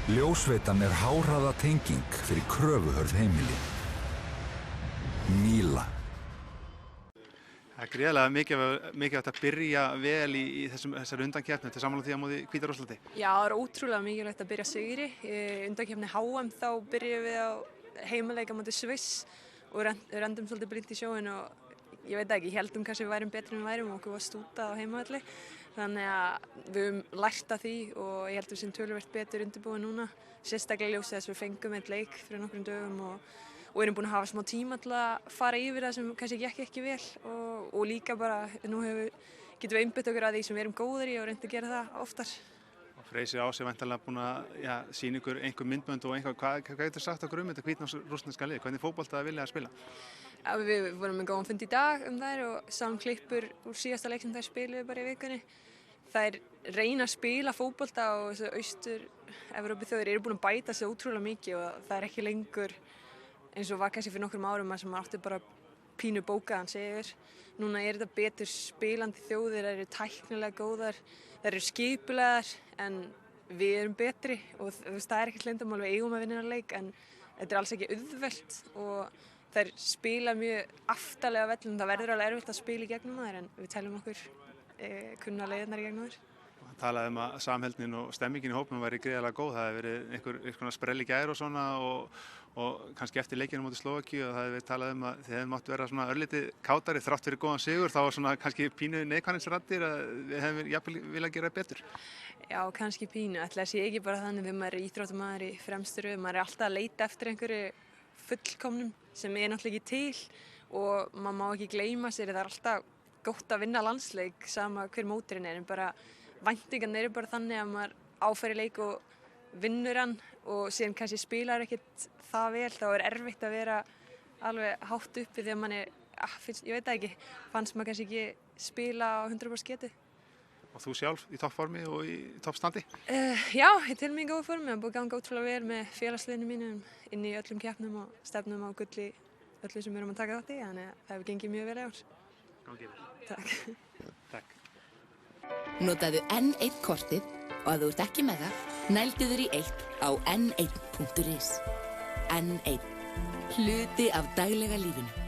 Ljósveitan háhraða tenging fyrir kröfuhörð heimili. Míla. Það gríðarlega mikilvægt að byrja vel í þessari undankeppni. Þetta sammála því á móti Hvíta-Rússlandi. Já, það ótrúlega mikilvægt að byrja sigri. Í undankeppni HM þá byrjum við á heimaleik á móti Sviss og rendum svolítið blint í sjóinn og ég veit ekki, heldum kannski við værum betri en við værum og okkur var stútað á heimavelli. Þannig að við höfum lært af því og ég held að við séum töluvert betur undirbúin núna. Sérstaklega ljósið þess að við fengum einn leik fyrir nokkrum dögum og erum búin að hafa smá tíma til að fara yfir það sem kannski gekk ekki vel og líka bara nú getum við einbeitt okkur að því sem við erum góðir í og reynt að gera það oftar. Freysi Ási væntanlega búin að sýna ykkur einhver myndbönd og hvað getur sagt okkur þetta hvíta-rússneska lið? Hvernig fótbolta vilja að spila? Ja, við vorum með góðan fund í dag þær og sáum klippur úr síðasta leik sem þær spiluðu bara í vikunni. Þær reyna að spila fótbolta og þessu Austur-Evrópu þjóðir eru búin að bæta sig ótrúlega mikið og það ekki lengur eins og var kannski fyrir nokkrum árum sem maður átti bara pínu bókaðan sigur. Núna þetta betur spilandi þjóðir, þær eru tæknilega góðar, þær eru skipulaðar en við erum betri og það ekkert leyndarmál, við eigum að vinna leik en þetta alls ekki auðvelt og þær spila mjög aftarlega vellum, það verður alveg erfitt að spila í gegnum þær en við teljum okkur kunna leiðirnar í gegnum þær. Það talaði að samheldnin og stemmingin í hópnum væri gríðarlega góð, það hefði verið einhver sprell í gær og svona og kannski eftir leikinu móti Slóvakíu og það hefði talað að þið hefði mátt vera svona örlítið kátari þrátt fyrir góðan sigur, þá var svona kannski pínu neikvæðnisraddir að við hefðum jafnvel viljað gera betur. Já, kannski pínu, ætli það sé ekki bara þannig þegar maður íþróttamaður í fremstu röð, maður alltaf að leita eftir einhverju fullkomnum sem náttúrulega ekki til og maður má ekki gleyma sér, það alltaf gott að vinna landsleik sama hver móturinn en bara væntingarnir eru bara þannig að maður áfæri leik og vinnur hann og síðan kannski spilar ekkert það vel, þá erfitt að vera alveg hátt uppi þegar manni, ég veit það ekki, fannst maður kannski ekki spila á 100% getu. Og þú sjálf í toppformi og í toppstandi? Já, ég tel mig í góðu formi, það búið ganga ótrúlega vel með félagsliðinu mínum inn í öllum keppnum og stefnum á gull í öllu sem við erum að taka þátt í, þannig að það hefur gengið mjög vel í ár. Gangi vel. Takk. Takk. Notaðu N1 kortið og ef þú ert ekki með það, nældu þér í 1 á n1.is. N1. Hluti af daglega lífinu.